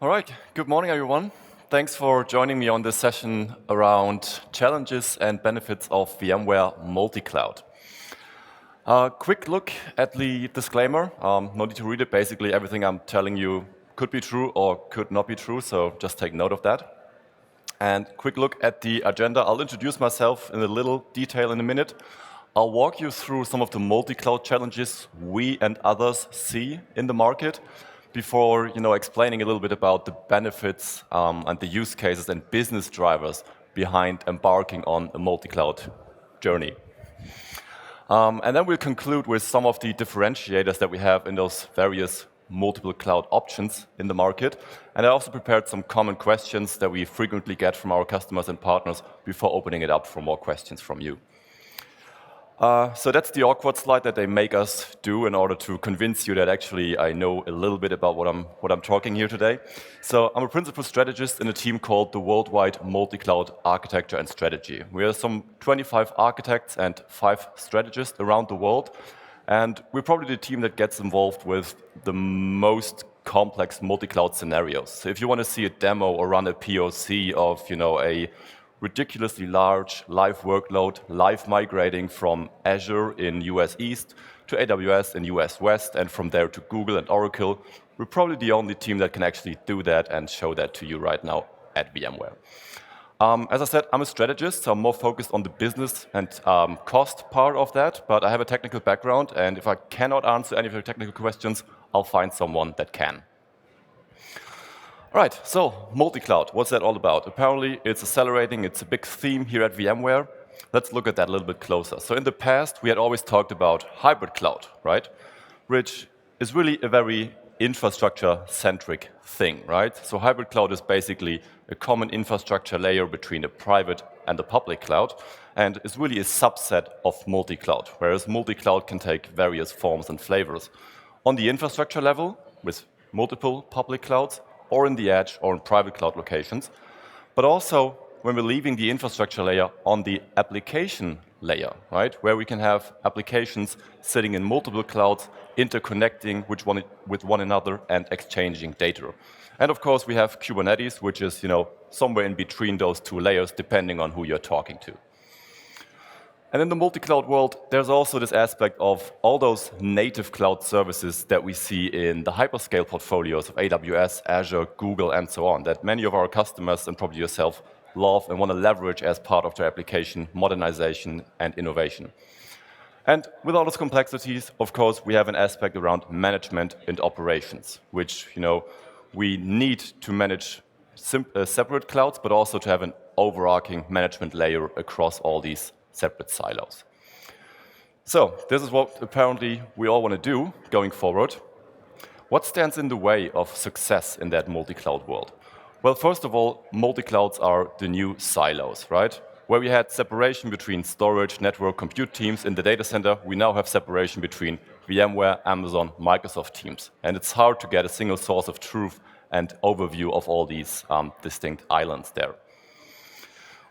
All right, good morning, everyone. Thanks for joining me on this session around challenges and benefits of VMware Multi-Cloud. Quick look at the disclaimer. No need to read it. Basically, everything I'm telling you could be true or could not be true, so just take note of that. And quick look at the agenda. I'll introduce myself in a little detail in a minute. I'll walk you through some of the multi-cloud challenges we and others see in the market before explaining a little bit about the benefits and the use cases and business drivers behind embarking on a multi-cloud journey. And then we'll conclude with some of the differentiators that we have in those various multiple cloud options in the market. And I also prepared some common questions that we frequently get from our customers and partners before opening it up for more questions from you. So that's the awkward slide that they make us do in order to convince you that actually I know a little bit about what I'm talking here today. So I'm a principal strategist in a team called the Worldwide Multi-Cloud Architecture and Strategy. We are some 25 architects and 5 strategists around the world. And we're probably the team that gets involved with the most complex multi-cloud scenarios. So if you want to see a demo or run a POC of a ridiculously large live workload, live migrating from Azure in US East to AWS in US West, and from there to Google and Oracle, we're probably the only team that can actually do that and show that to you right now at VMware. As I said, I'm a strategist, so I'm more focused on the business and cost part of that, but I have a technical background, and if I cannot answer any of your technical questions, I'll find someone that can. All right, so multi-cloud, what's that all about? Apparently, it's accelerating, it's a big theme here at VMware. Let's look at that a little bit closer. So in the past, we had always talked about hybrid cloud, right? Which is really a very infrastructure-centric thing, right? So hybrid cloud is basically a common infrastructure layer between a private and a public cloud, and is really a subset of multi-cloud, whereas multi-cloud can take various forms and flavors. On the infrastructure level, with multiple public clouds, or in the edge or in private cloud locations, but also when we're leaving the infrastructure layer on the application layer, right? Where we can have applications sitting in multiple clouds, interconnecting with one another and exchanging data. And of course, we have Kubernetes, which is somewhere in between those two layers, depending on who you're talking to. And in the multi-cloud world, there's also this aspect of all those native cloud services that we see in the hyperscale portfolios of AWS, Azure, Google, and so on, that many of our customers, and probably yourself, love and want to leverage as part of their application modernization and innovation. And with all those complexities, of course, we have an aspect around management and operations, which we need to manage separate clouds, but also to have an overarching management layer across all these separate silos. So this is what apparently we all want to do going forward. What stands in the way of success in that multi-cloud world? Well, first of all, multi-clouds are the new silos, right? Where we had separation between storage, network, compute teams in the data center, we now have separation between VMware, Amazon, Microsoft teams. And it's hard to get a single source of truth and overview of all these distinct islands there.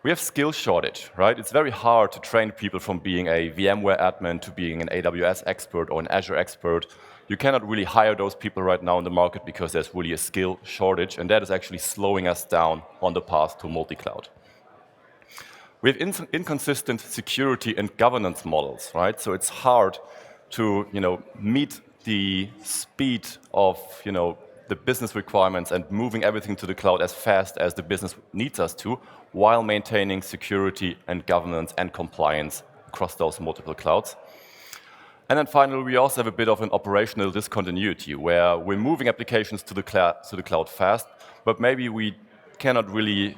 We have skill shortage, right? It's very hard to train people from being a VMware admin to being an AWS expert or an Azure expert. You cannot really hire those people right now in the market because there's really a skill shortage, and that is actually slowing us down on the path to multi-cloud. We have inconsistent security and governance models, right? So it's hard to meet the speed of the business requirements and moving everything to the cloud as fast as the business needs us to, while maintaining security and governance and compliance across those multiple clouds. And then finally, we also have a bit of an operational discontinuity where we're moving applications to the cloud fast, but maybe we cannot really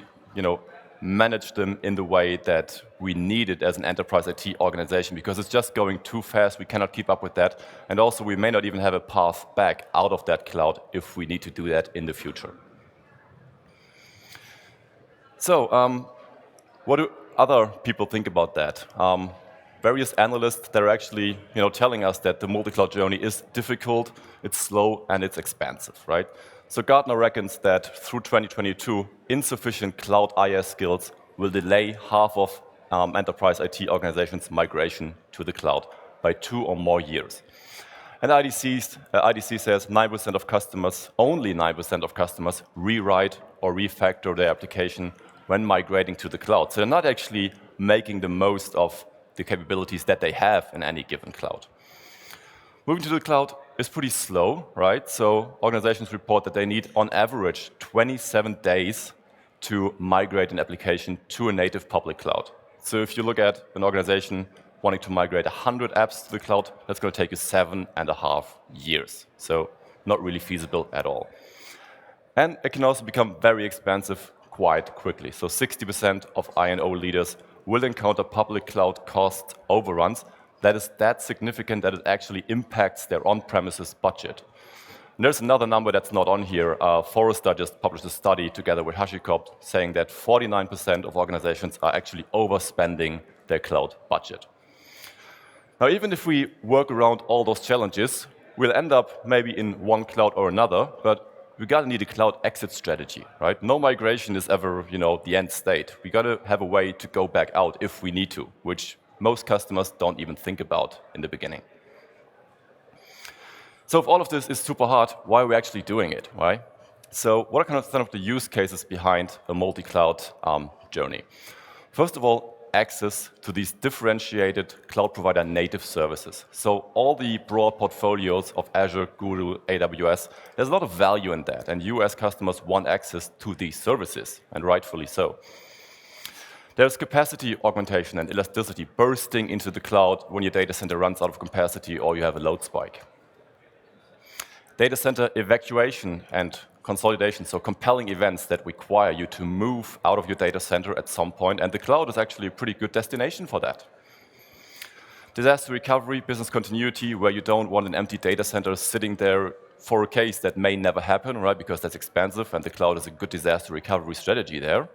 manage them in the way that we need it as an enterprise IT organization because it's just going too fast. We cannot keep up with that. And also, we may not even have a path back out of that cloud if we need to do that in the future. So what do other people think about that? Various analysts, they're actually telling us that the multi-cloud journey is difficult, it's slow, and it's expensive, right? So Gartner reckons that through 2022, insufficient cloud IaaS skills will delay half of enterprise IT organizations' migration to the cloud by 2 or more years. And IDC says 9% of customers, only 9% of customers, rewrite or refactor their application when migrating to the cloud. So they're not actually making the most of the capabilities that they have in any given cloud. Moving to the cloud is pretty slow, right? So organizations report that they need, on average, 27 days to migrate an application to a native public cloud. So if you look at an organization wanting to migrate 100 apps to the cloud, that's going to take you 7.5 years. So not really feasible at all. And it can also become very expensive quite quickly. So 60% of I&O leaders will encounter public cloud cost overruns. That is that significant that it actually impacts their on-premises budget. And there's another number that's not on here. Forrester just published a study together with HashiCorp saying that 49% of organizations are actually overspending their cloud budget. Now, even if we work around all those challenges, we'll end up maybe in one cloud or another, but we gotta need a cloud exit strategy, right? No migration is ever, the end state. We gotta have a way to go back out if we need to, which most customers don't even think about in the beginning. So if all of this is super hard, why are we actually doing it, right? So what are kind of some of the use cases behind a multi-cloud journey? First of all, access to these differentiated cloud provider native services. So all the broad portfolios of Azure, Google, AWS, there's a lot of value in that, and you as customers want access to these services, and rightfully so. There's capacity augmentation and elasticity bursting into the cloud when your data center runs out of capacity or you have a load spike. Data center evacuation and consolidation, so compelling events that require you to move out of your data center at some point, and the cloud is actually a pretty good destination for that. Disaster recovery, business continuity, where you don't want an empty data center sitting there for a case that may never happen, right? Because that's expensive, and the cloud is a good disaster recovery strategy there.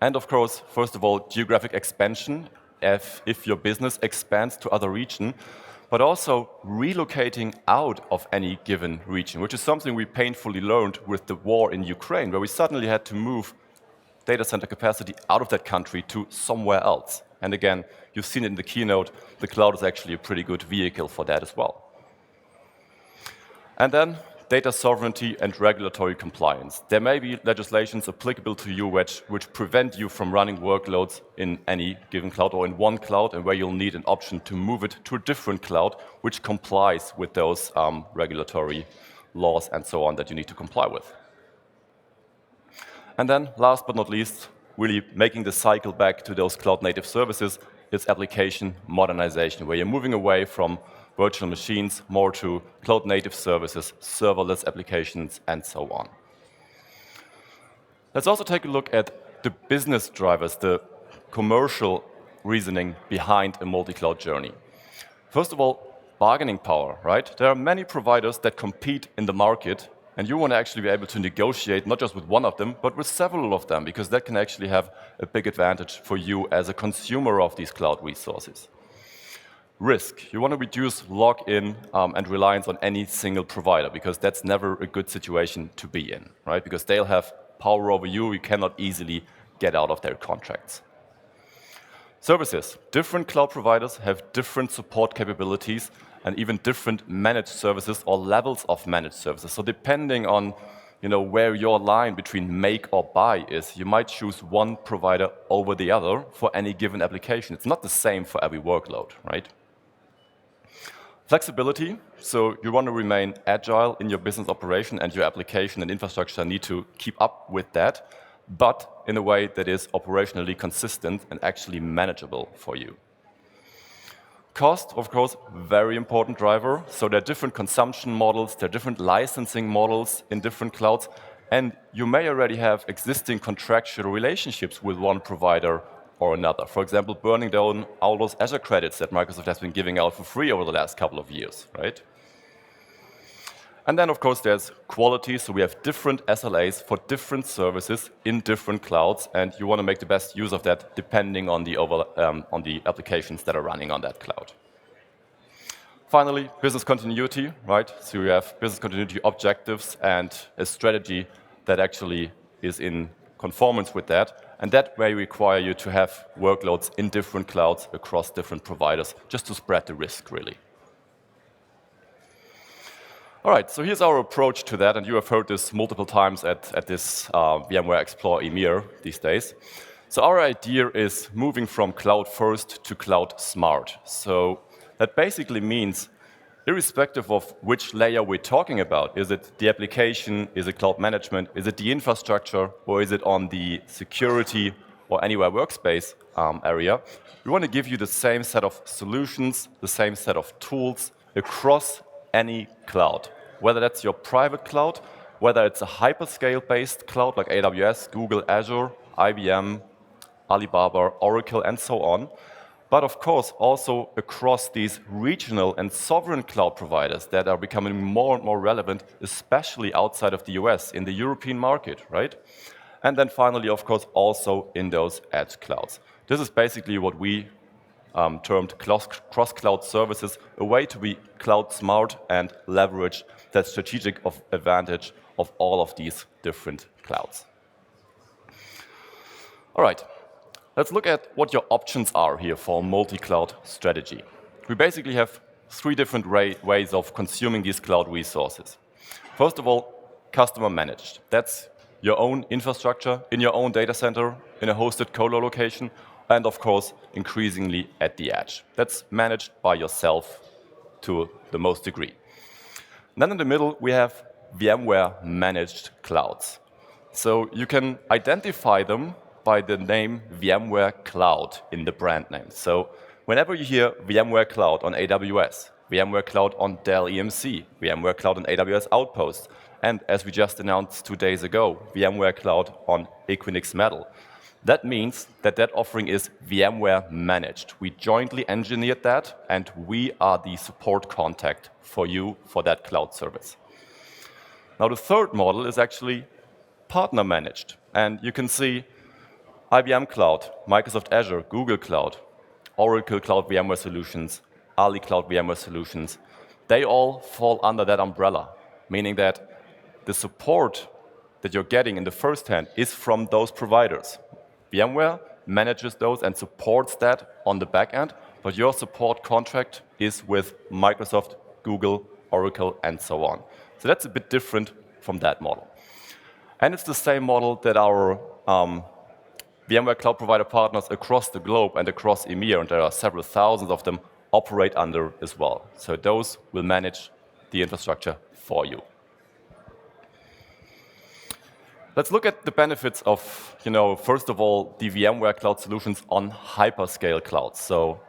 And of course, first of all, geographic expansion, if your business expands to other regions, but also relocating out of any given region, which is something we painfully learned with the war in Ukraine, where we suddenly had to move data center capacity out of that country to somewhere else. And again, you've seen it in the keynote, the cloud is actually a pretty good vehicle for that as well. And then data sovereignty and regulatory compliance. There may be legislations applicable to you which prevent you from running workloads in any given cloud or in one cloud, and where you'll need an option to move it to a different cloud which complies with those regulatory laws and so on that you need to comply with. And then, last but not least, really making the cycle back to those cloud-native services is application modernization, where you're moving away from virtual machines, more to cloud-native services, serverless applications, and so on. Let's also take a look at the business drivers, the commercial reasoning behind a multi-cloud journey. First of all, bargaining power, right? There are many providers that compete in the market, and you want to actually be able to negotiate not just with one of them, but with several of them, because that can actually have a big advantage for you as a consumer of these cloud resources. Risk. You want to reduce lock-in and reliance on any single provider, because that's never a good situation to be in, right? Because they'll have power over you, you cannot easily get out of their contracts. Services. Different cloud providers have different support capabilities and even different managed services or levels of managed services. So depending on where your line between make or buy is, you might choose one provider over the other for any given application. It's not the same for every workload, right? Flexibility, so you want to remain agile in your business operation, and your application and infrastructure need to keep up with that, but in a way that is operationally consistent and actually manageable for you. Cost, of course, very important driver. So there are different consumption models, there are different licensing models in different clouds, and you may already have existing contractual relationships with one provider or another. For example, burning down all those Azure credits that Microsoft has been giving out for free over the last couple of years, right? And then, of course, there's quality. So we have different SLAs for different services in different clouds, and you want to make the best use of that depending on the applications that are running on that cloud. Finally, business continuity, right? So you have business continuity objectives and a strategy that actually is in conformance with that. And that may require you to have workloads in different clouds across different providers, just to spread the risk, really. All right, so here's our approach to that, and you have heard this multiple times at this VMware Explore EMEA these days. So our idea is moving from cloud first to cloud smart. So that basically means, irrespective of which layer we're talking about, is it the application, is it cloud management, is it the infrastructure, or is it on the security or anywhere workspace area, we want to give you the same set of solutions, the same set of tools across any cloud, whether that's your private cloud, whether it's a hyperscale-based cloud like AWS, Google, Azure, IBM, Alibaba, Oracle, and so on, but of course also across these regional and sovereign cloud providers that are becoming more and more relevant, especially outside of the US, in the European market, right? And then finally, of course, also in those edge clouds. This is basically what we termed cross-cloud services, a way to be cloud smart and leverage that strategic advantage of all of these different clouds. All right, let's look at what your options are here for a multi-cloud strategy. We basically have three different ways of consuming these cloud resources. First of all, customer managed. That's your own infrastructure in your own data center, in a hosted colo location, and of course, increasingly at the edge. That's managed by yourself to the most degree. And then in the middle, we have VMware managed clouds. So you can identify them by the name VMware Cloud in the brand name. So whenever you hear VMware Cloud on AWS, VMware Cloud on Dell EMC, VMware Cloud on AWS Outpost, and as we just announced 2 days ago, VMware Cloud on Equinix Metal, that means that that offering is VMware managed. We jointly engineered that, and we are the support contact for you for that cloud service. Now, the third model is actually partner managed. And you can see IBM Cloud, Microsoft Azure, Google Cloud, Oracle Cloud VMware Solutions, Ali Cloud VMware Solutions. They all fall under that umbrella, meaning that the support that you're getting in the first hand is from those providers. VMware manages those and supports that on the back end, but your support contract is with Microsoft, Google, Oracle, and so on. So that's a bit different from that model. And it's the same model that our VMware cloud provider partners across the globe and across EMEA, and there are several thousands of them, operate under as well. So those will manage the infrastructure for you. Let's look at the benefits of, first of all, the VMware cloud solutions on hyperscale clouds. So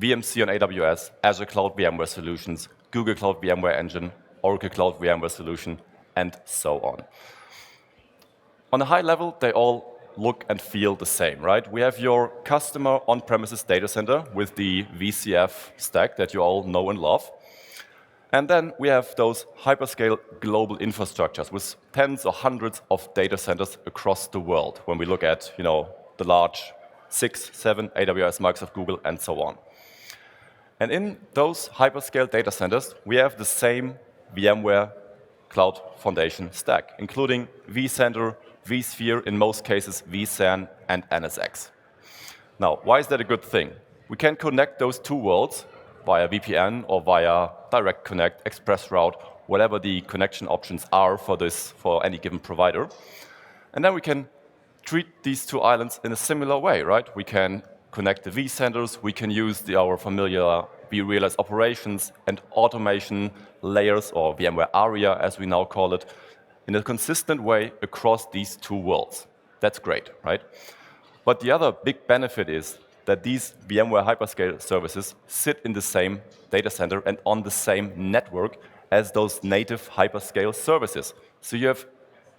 VMC on AWS, Azure Cloud VMware Solutions, Google Cloud VMware Engine, Oracle Cloud VMware Solution, and so on. On a high level, they all look and feel the same, right? We have your customer on-premises data center with the VCF stack that you all know and love. And then we have those hyperscale global infrastructures with tens or hundreds of data centers across the world when we look at the large 6, 7 AWS, Microsoft, Google, and so on. And in those hyperscale data centers, we have the same VMware Cloud Foundation stack, including vCenter, vSphere, in most cases vSAN, and NSX. Now, why is that a good thing? We can connect those two worlds via VPN or via Direct Connect, Express Route, whatever the connection options are for any given provider. And then we can treat these two islands in a similar way, right? We can connect the vCenters, we can use our familiar vRealize operations and automation layers, or VMware ARIA as we now call it, in a consistent way across these two worlds. That's great, right? But the other big benefit is that these VMware hyperscale services sit in the same data center and on the same network as those native hyperscale services. So you have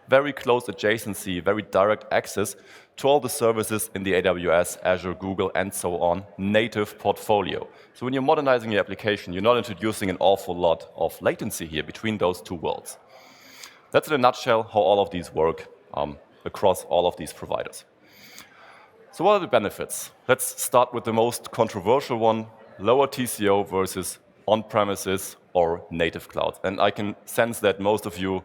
very close adjacency, very direct access to all the services in the AWS, Azure, Google, and so on native portfolio. So when you're modernizing your application, you're not introducing an awful lot of latency here between those two worlds. That's in a nutshell how all of these work across all of these providers. So what are the benefits? Let's start with the most controversial one, lower TCO versus on-premises or native cloud. And I can sense that most of you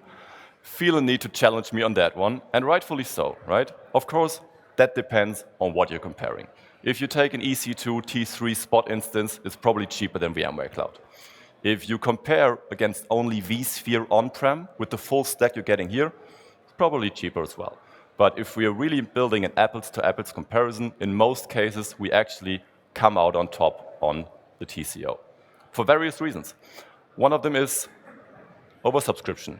feel a need to challenge me on that one, and rightfully so, right? Of course, that depends on what you're comparing. If you take an EC2 T3 spot instance, it's probably cheaper than VMware Cloud. If you compare against only vSphere on-prem with the full stack you're getting here, it's probably cheaper as well. But if we are really building an apples-to-apples comparison, in most cases, we actually come out on top on the TCO for various reasons. One of them is oversubscription.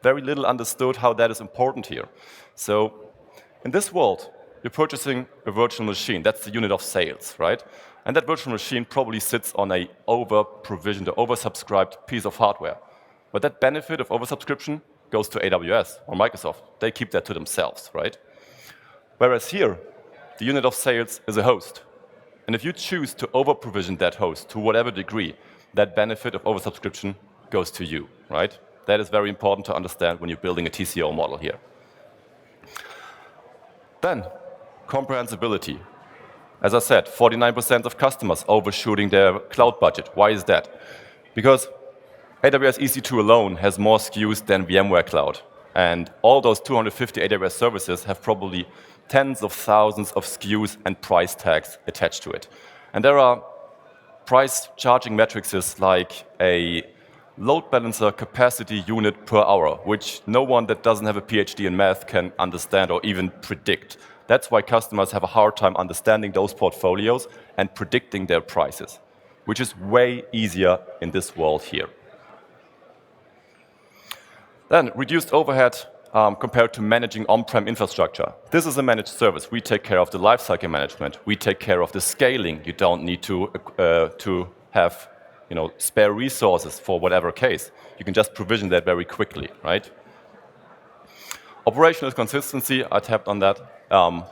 Very little understood how that is important here. So in this world, you're purchasing a virtual machine. That's the unit of sales, right? And that virtual machine probably sits on a over-provisioned or oversubscribed piece of hardware. But that benefit of oversubscription goes to AWS or Microsoft. They keep that to themselves, right? Whereas here, the unit of sales is a host. And if you choose to over-provision that host to whatever degree, that benefit of oversubscription goes to you, right? That is very important to understand when you're building a TCO model here. Then, comprehensibility. As I said, 49% of customers overshooting their cloud budget. Why is that? Because AWS EC2 alone has more SKUs than VMware Cloud. And all those 250 AWS services have probably tens of thousands of SKUs and price tags attached to it. And there are price charging metrics like a load balancer capacity unit per hour, which no one that doesn't have a PhD in math can understand or even predict. That's why customers have a hard time understanding those portfolios and predicting their prices, which is way easier in this world here. Then, reduced overhead compared to managing on-prem infrastructure. This is a managed service. We take care of the lifecycle management. We take care of the scaling. You don't need to have spare resources for whatever case. You can just provision that very quickly, right? Operational consistency, I tapped on that,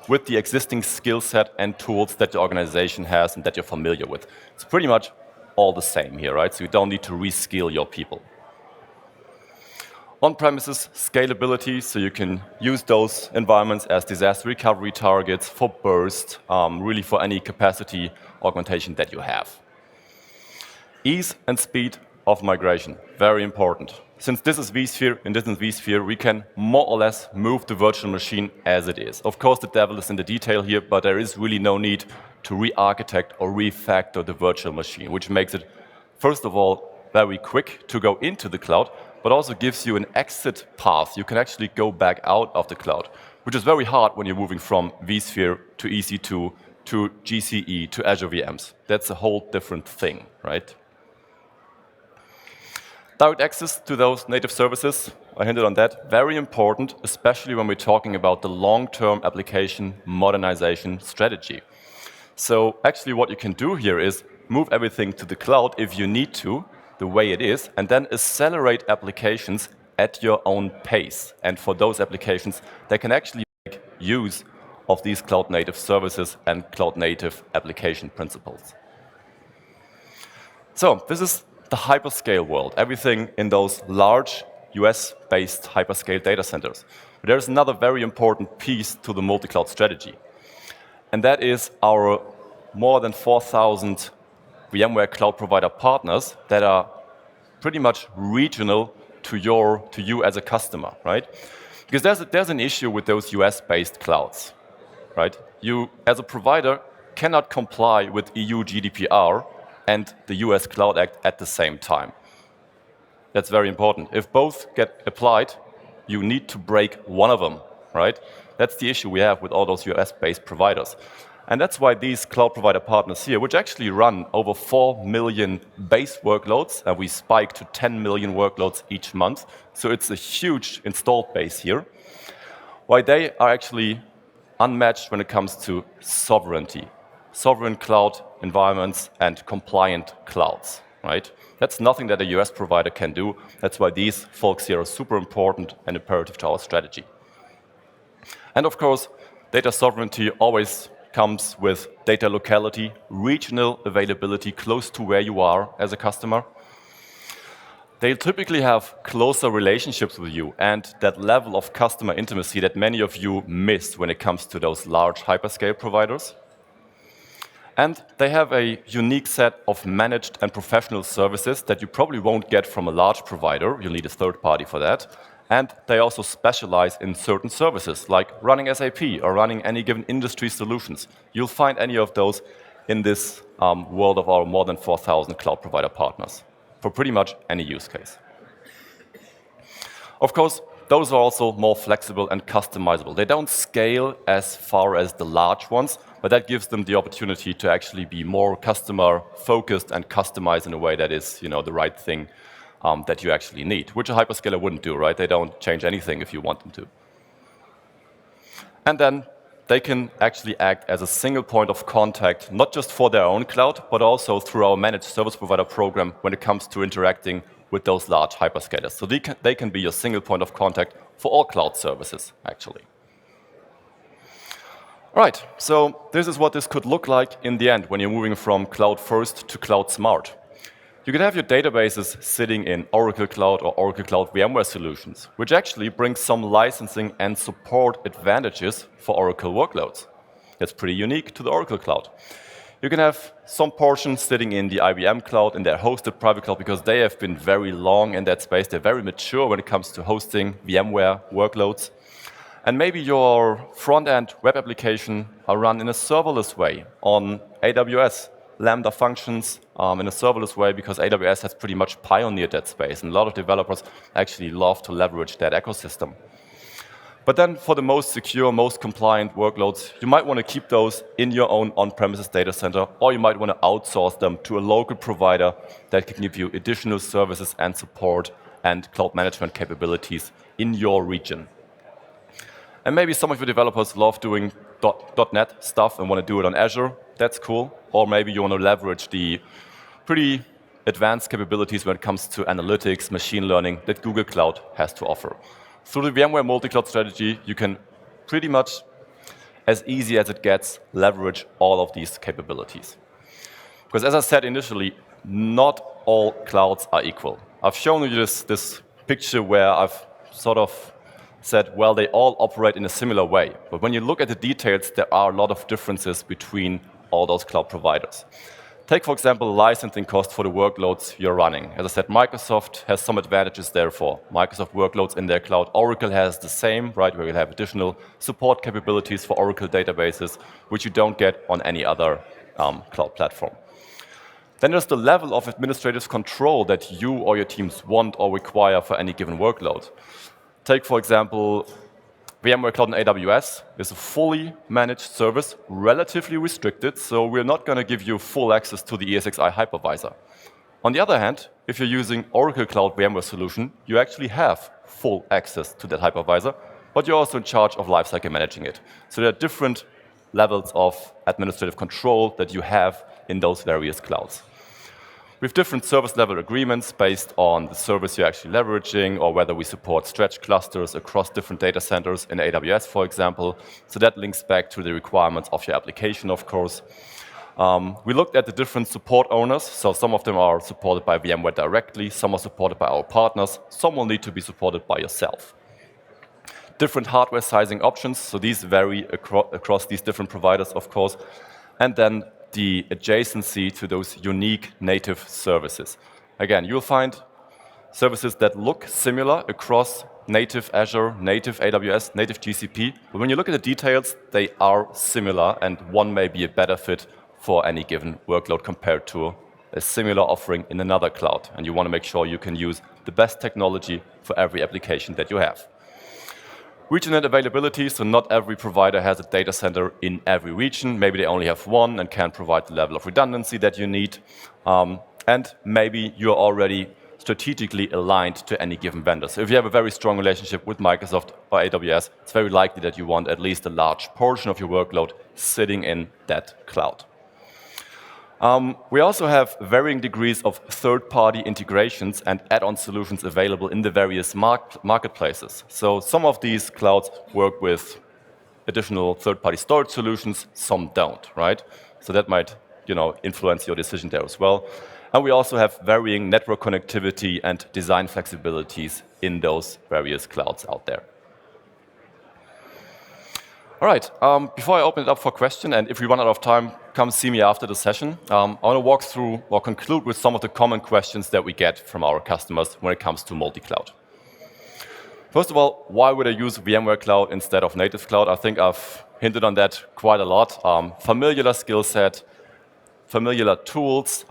with the existing skill set and tools that the organization has and that you're familiar with. It's pretty much all the same here, right? So you don't need to reskill your people. On-premises scalability, so you can use those environments as disaster recovery targets for burst, really for any capacity augmentation that you have. Ease and speed of migration, very important. Since this is vSphere and this is vSphere, we can more or less move the virtual machine as it is. Of course, the devil is in the detail here, but there is really no need to re-architect or refactor the virtual machine, which makes it, first of all, very quick to go into the cloud, but also gives you an exit path. You can actually go back out of the cloud, which is very hard when you're moving from vSphere to EC2 to GCE to Azure VMs. That's a whole different thing, right? Direct access to those native services, I hinted on that, very important, especially when we're talking about the long-term application modernization strategy. So actually what you can do here is move everything to the cloud if you need to, the way it is, and then accelerate applications at your own pace. And for those applications, they can actually make use of these cloud-native services and cloud-native application principles. So this is the hyperscale world, everything in those large US-based hyperscale data centers. But there's another very important piece to the multi-cloud strategy. And that is our more than 4,000 VMware cloud provider partners that are pretty much regional to you as a customer, right? Because there's an issue with those US-based clouds, right? You, as a provider, cannot comply with EU GDPR and the US Cloud Act at the same time. That's very important. If both get applied, you need to break one of them, right? That's the issue we have with all those US-based providers. And that's why these cloud provider partners here, which actually run over 4 million base workloads, and we spike to 10 million workloads each month, so it's a huge installed base here, why they are actually unmatched when it comes to sovereignty. Sovereign cloud environments and compliant clouds, right? That's nothing that a US provider can do. That's why these folks here are super important and imperative to our strategy. And of course, data sovereignty always comes with data locality, regional availability close to where you are as a customer. They typically have closer relationships with you and that level of customer intimacy that many of you miss when it comes to those large hyperscale providers. And they have a unique set of managed and professional services that you probably won't get from a large provider. You'll need a third party for that. And they also specialize in certain services, like running SAP or running any given industry solutions. You'll find any of those in this world of our more than 4,000 cloud provider partners. for pretty much any use case. Of course, those are also more flexible and customizable. They don't scale as far as the large ones, but that gives them the opportunity to actually be more customer-focused and customized in a way that is, the right thing that you actually need, which a hyperscaler wouldn't do, right? They don't change anything if you want them to. And then they can actually act as a single point of contact, not just for their own cloud, but also through our managed service provider program when it comes to interacting with those large hyperscalers. So they can be your single point of contact for all cloud services, actually. Right, so this is what this could look like in the end when you're moving from cloud first to cloud smart. You could have your databases sitting in Oracle Cloud or Oracle Cloud VMware solutions, which actually brings some licensing and support advantages for Oracle workloads. That's pretty unique to the Oracle Cloud. You can have some portions sitting in the IBM Cloud, in their hosted private cloud, because they have been very long in that space. They're very mature when it comes to hosting VMware workloads. And maybe your front-end web application are run in a serverless way on AWS. Lambda functions in a serverless way because AWS has pretty much pioneered that space, and a lot of developers actually love to leverage that ecosystem. But then for the most secure, most compliant workloads, you might want to keep those in your own on-premises data center, or you might want to outsource them to a local provider that can give you additional services and support and cloud management capabilities in your region. And maybe some of your developers love doing .NET stuff and want to do it on Azure. That's cool. Or maybe you want to leverage the pretty advanced capabilities when it comes to analytics, machine learning that Google Cloud has to offer. Through the VMware Multi-Cloud strategy, you can pretty much, as easy as it gets, leverage all of these capabilities. Because as I said initially, not all clouds are equal. I've shown you this picture where I've sort of said, well, they all operate in a similar way. But when you look at the details, there are a lot of differences between all those cloud providers. Take, for example, licensing cost for the workloads you're running. As I said, Microsoft has some advantages there for Microsoft workloads in their cloud. Oracle has the same, right, where you have additional support capabilities for Oracle databases, which you don't get on any other cloud platform. Then there's the level of administrative control that you or your teams want or require for any given workload. Take, for example, VMware Cloud on AWS is a fully managed service, relatively restricted, so we're not going to give you full access to the ESXi hypervisor. On the other hand, if you're using Oracle Cloud VMware solution, you actually have full access to that hypervisor, but you're also in charge of lifecycle managing it. So there are different levels of administrative control that you have in those various clouds. We have different service level agreements based on the service you're actually leveraging, or whether we support stretch clusters across different data centers in AWS, for example. So that links back to the requirements of your application, of course. We looked at the different support owners. So some of them are supported by VMware directly, some are supported by our partners, some will need to be supported by yourself. Different hardware sizing options, so these vary across these different providers, of course. And then the adjacency to those unique native services. Again, you'll find services that look similar across native Azure, native AWS, native GCP, but when you look at the details, they are similar, and one may be a better fit for any given workload compared to a similar offering in another cloud. And you want to make sure you can use the best technology for every application that you have. Regional availability, so not every provider has a data center in every region. Maybe they only have one and can't provide the level of redundancy that you need. And maybe you're already strategically aligned to any given vendor. So if you have a very strong relationship with Microsoft or AWS, it's very likely that you want at least a large portion of your workload sitting in that cloud. We also have varying degrees of third-party integrations and add-on solutions available in the various marketplaces. So some of these clouds work with additional third-party storage solutions, some don't, right? So that might, influence your decision there as well. And we also have varying network connectivity and design flexibilities in those various clouds out there. All right, before I open it up for question, and if we run out of time, come see me after the session. I want to walk through or conclude with some of the common questions that we get from our customers when it comes to multi-cloud. First of all, why would I use VMware Cloud instead of native cloud? I think I've hinted on that quite a lot. Familiar skill set, familiar tools,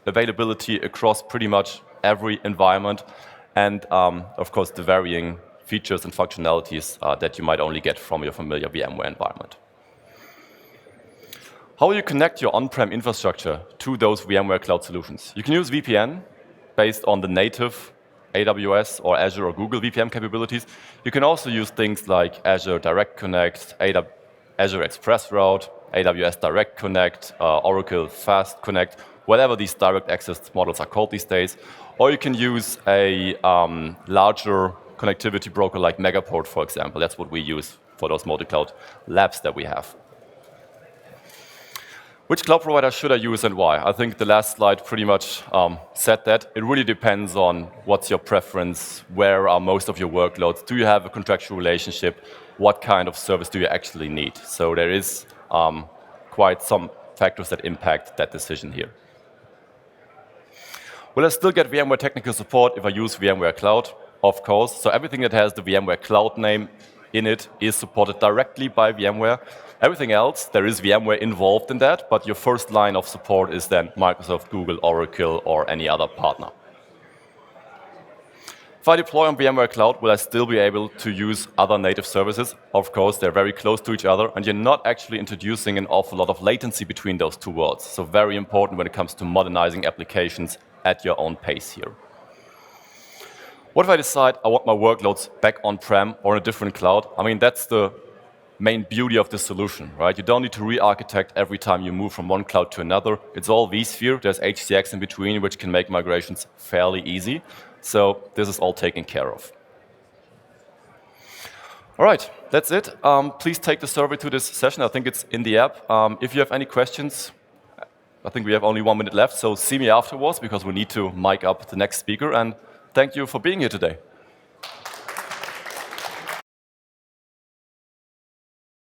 availability across pretty much every environment, and of course the varying features and functionalities that you might only get from your familiar VMware environment. How will you connect your on-prem infrastructure to those VMware cloud solutions? You can use VPN based on the native AWS or Azure or Google VPN capabilities. You can also use things like Azure Direct Connect, Azure Express Route, AWS Direct Connect, Oracle Fast Connect, whatever these direct access models are called these days. Or you can use a larger connectivity broker like Megaport, for example. That's what we use for those multi-cloud labs that we have. Which cloud provider should I use and why? I think the last slide pretty much said that. It really depends on what's your preference, where are most of your workloads, do you have a contractual relationship, what kind of service do you actually need? So there is quite some factors that impact that decision here. Will I still get VMware technical support if I use VMware Cloud? Of course. So everything that has the VMware Cloud name in it is supported directly by VMware. Everything else, there is VMware involved in that, but your first line of support is then Microsoft, Google, Oracle, or any other partner. If I deploy on VMware Cloud, will I still be able to use other native services? Of course, they're very close to each other, and you're not actually introducing an awful lot of latency between those two worlds. So very important when it comes to modernizing applications at your own pace here. What if I decide I want my workloads back on-prem or in a different cloud? I mean, that's the main beauty of this solution, right? You don't need to re-architect every time you move from one cloud to another. It's all vSphere. There's HCX in between, which can make migrations fairly easy. So this is all taken care of. All right, that's it. Please take the survey to this session. I think it's in the app. If you have any questions, I think we have only 1 minute left, so see me afterwards because we need to mic up the next speaker. And thank you for being here today.